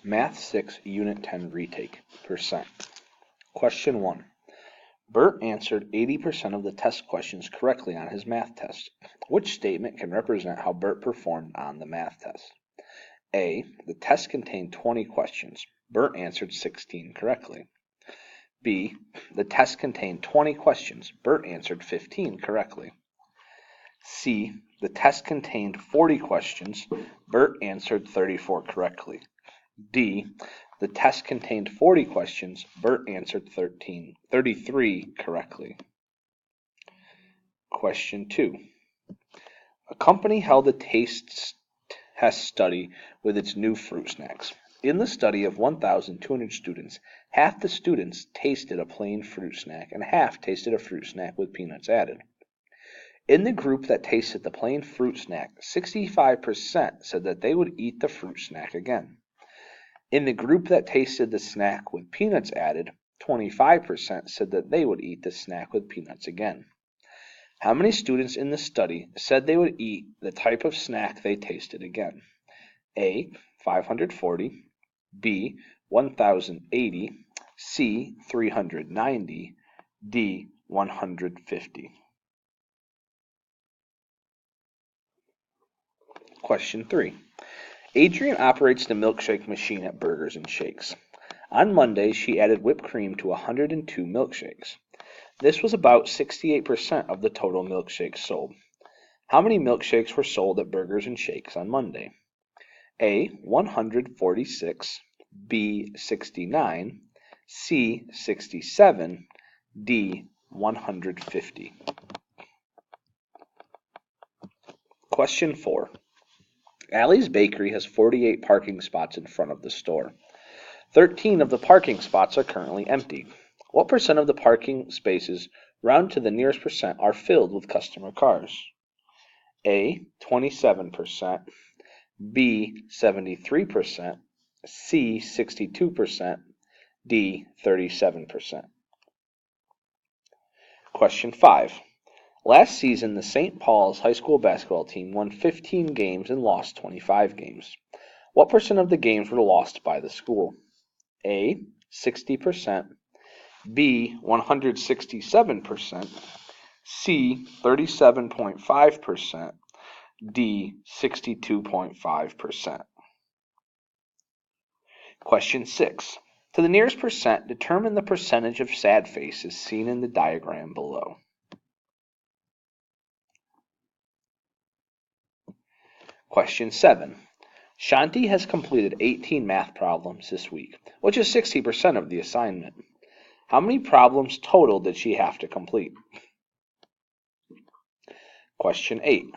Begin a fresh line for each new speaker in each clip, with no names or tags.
Math 6, Unit 10 retake, percent. Question 1. Bert answered 80% of the test questions correctly on his math test. Which statement can represent how Bert performed on the math test? A. The test contained 20 questions. Bert answered 16 correctly. B. The test contained 20 questions. Bert answered 15 correctly. C. The test contained 40 questions. Bert answered 34 correctly. D. The test contained 40 questions. Bert answered 33 correctly. Question 2. A company held a taste test study with its new fruit snacks. In the study of 1,200 students, half the students tasted a plain fruit snack and half tasted a fruit snack with peanuts added. In the group that tasted the plain fruit snack, 65% said that they would eat the fruit snack again. In the group that tasted the snack with peanuts added, 25% said that they would eat the snack with peanuts again. How many students in the study said they would eat the type of snack they tasted again? A. 540, B. 1,080, C. 390, D. 150. Question 3. Adrian operates the milkshake machine at Burgers and Shakes. On Monday, she added whipped cream to 102 milkshakes. This was about 68% of the total milkshakes sold. How many milkshakes were sold at Burgers and Shakes on Monday? A. 146, B. 69, C. 67, D. 150. Question 4. Allie's Bakery has 48 parking spots in front of the store. 13 of the parking spots are currently empty. What percent of the parking spaces, round to the nearest percent, are filled with customer cars? A. 27%, B. 73%, C. 62%, D. 37%. Question 5. Last season, the St. Paul's high school basketball team won 15 games and lost 25 games. What percent of the games were lost by the school? A. 60%, B. 167%, C. 37.5%, D. 62.5%. Question 6. To the nearest percent, determine the percentage of sad faces seen in the diagram below. Question 7. Shanti has completed 18 math problems this week, which is 60% of the assignment. How many problems total did she have to complete? Question 8.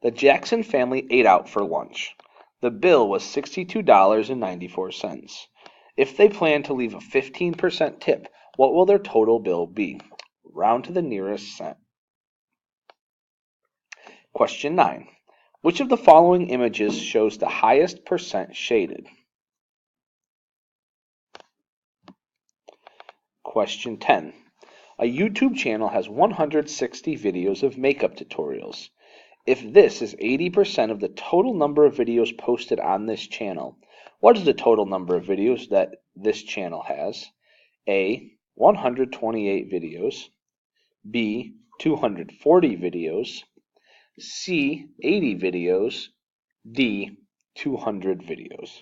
The Jackson family ate out for lunch. The bill was $62.94. If they plan to leave a 15% tip, what will their total bill be? Round to the nearest cent. Question 9. Which of the following images shows the highest percent shaded? Question 10. A YouTube channel has 160 videos of makeup tutorials. If this is 80% of the total number of videos posted on this channel, what is the total number of videos that this channel has? A. 128 videos, B. 240 videos, C. 80 videos, D. 200 videos.